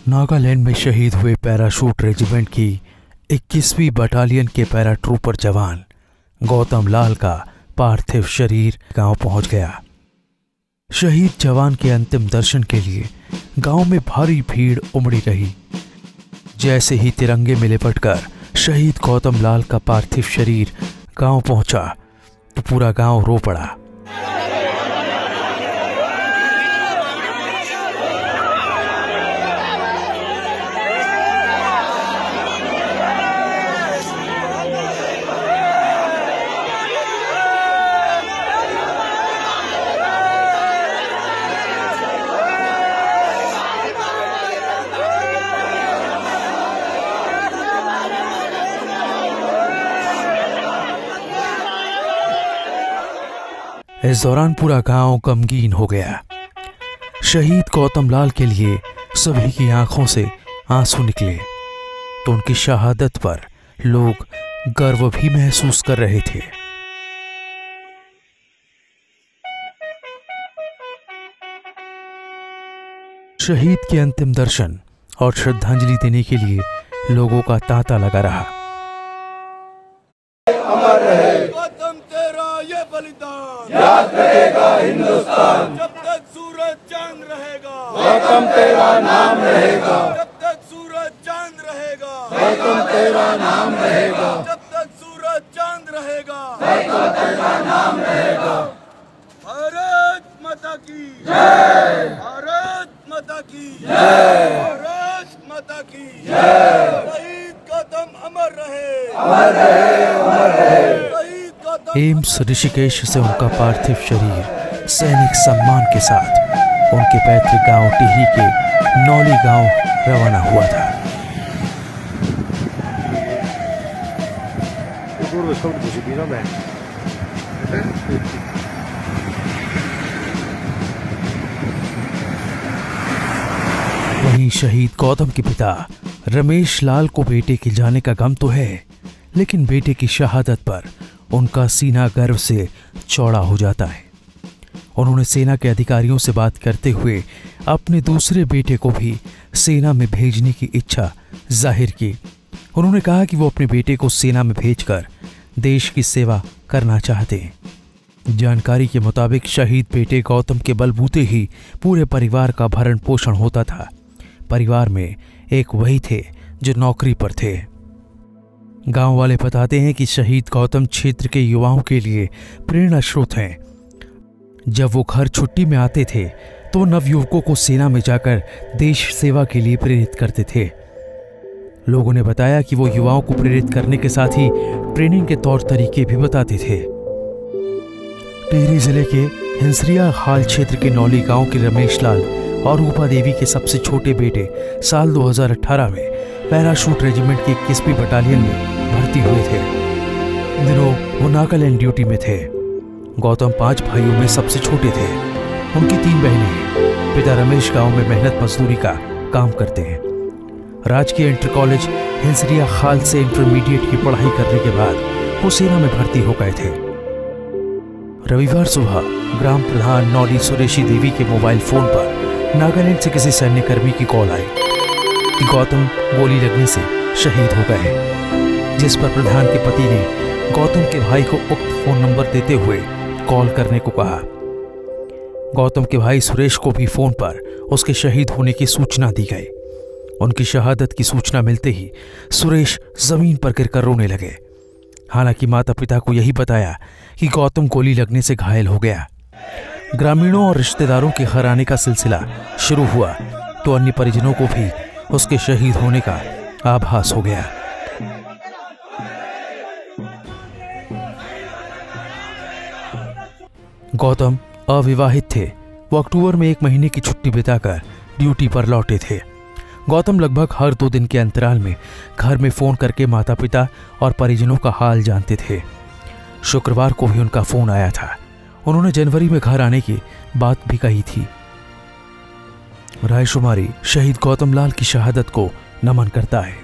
नागालैंड में शहीद हुए पैराशूट रेजिमेंट की 21वीं बटालियन के पैराट्रूपर जवान गौतम लाल का पार्थिव शरीर गांव पहुंच गया। शहीद जवान के अंतिम दर्शन के लिए गांव में भारी भीड़ उमड़ी रही। जैसे ही तिरंगे में लिपटकर शहीद गौतम लाल का पार्थिव शरीर गांव पहुंचा तो पूरा गांव रो पड़ा। इस दौरान पूरा गांव गमगीन हो गया। शहीद गौतम लाल के लिए सभी की आंखों से आंसू निकले तो उनकी शहादत पर लोग गर्व भी महसूस कर रहे थे। शहीद के अंतिम दर्शन और श्रद्धांजलि देने के लिए लोगों का तांता लगा रहा। अमर रहे गौतम तेरा ये बलिदान, याद रखेगा हिंदुस्तान। जब तक सूरज चांद रहेगा गौतम तेरा नाम रहेगा। जब तक सूरज चांद रहेगा गौतम तेरा नाम रहेगा। जब तक सूरज चांद रहेगा गौतम तेरा नाम रहेगा। भारत माता की जय, भारत माता की जय, भारत माता की जय। शहीद गौतम अमर रहे, अमर रहे, अमर रहे। एम्स ऋषिकेश से उनका पार्थिव शरीर सैनिक सम्मान के साथ उनके पैतृक गांव टिहरी के नौली गांव रवाना हुआ था। वहीं शहीद गौतम के पिता रमेश लाल को बेटे के जाने का गम तो है, लेकिन बेटे की शहादत पर उनका सीना गर्व से चौड़ा हो जाता है। उन्होंने सेना के अधिकारियों से बात करते हुए अपने दूसरे बेटे को भी सेना में भेजने की इच्छा जाहिर की। उन्होंने कहा कि वो अपने बेटे को सेना में भेजकर देश की सेवा करना चाहते हैं। जानकारी के मुताबिक शहीद बेटे गौतम के बलबूते ही पूरे परिवार का भरण पोषण होता था। परिवार में एक वही थे जो नौकरी पर थे। गांव वाले बताते हैं कि शहीद गौतम क्षेत्र के युवाओं के लिए प्रेरणा स्रोत हैं। जब वो घर छुट्टी में आते थे तो नवयुवकों को सेना में जाकर देश सेवा के लिए प्रेरित करते थे। लोगों ने बताया कि वो युवाओं को प्रेरित करने के साथ ही ट्रेनिंग के तौर तरीके भी बताते थे। टिहरी जिले के हिंसरिया हाल क्षेत्र के नौली गांव के रमेश लाल और रूपा देवी के सबसे छोटे बेटे साल 2018 में पैराशूट रेजिमेंट की 21वीं बटालियन में भर्ती हुए थे। इन दिनों वो नागालैंड ड्यूटी में थे। गौतम 5 भाइयों में सबसे छोटे थे। उनकी 3 बहनें हैं। पिता रमेश गांव में मेहनत मजदूरी का काम करते हैं। राजकीय इंटर कॉलेज हिंसरिया खाल से इंटरमीडिएट की पढ़ाई करने के बाद वो सेना में भर्ती हो गए थे। रविवार सुबह ग्राम प्रधान नौली सुरेशी देवी के मोबाइल फोन पर नागालैंड से किसी सैन्यकर्मी की कॉल आई कि गौतम गोली लगने से शहीद हो गए हैं, जिस पर प्रधान के पति ने गौतम के भाई को उक्त फोन नंबर देते हुए कॉल करने को कहा। गौतम के भाई सुरेश को भी फोन पर उसके शहीद होने की सूचना दी गई। उनकी शहादत की सूचना मिलते ही सुरेश जमीन पर गिरकर रोने लगे। हालांकि माता पिता को यही बताया कि गौतम गोली लगने से घायल हो गया। ग्रामीणों और रिश्तेदारों के घर आने का सिलसिला शुरू हुआ तो अन्य परिजनों को भी उसके शहीद होने का आभास हो गया। गौतम अविवाहित थे। वो अक्टूबर में 1 महीने की छुट्टी बिताकर ड्यूटी पर लौटे थे। गौतम लगभग हर 2 दिन के अंतराल में घर में फोन करके माता पिता और परिजनों का हाल जानते थे। शुक्रवार को भी उनका फोन आया था। उन्होंने जनवरी में घर आने की बात भी कही थी। रायशुमारी शहीद गौतम लाल की शहादत को नमन करता है।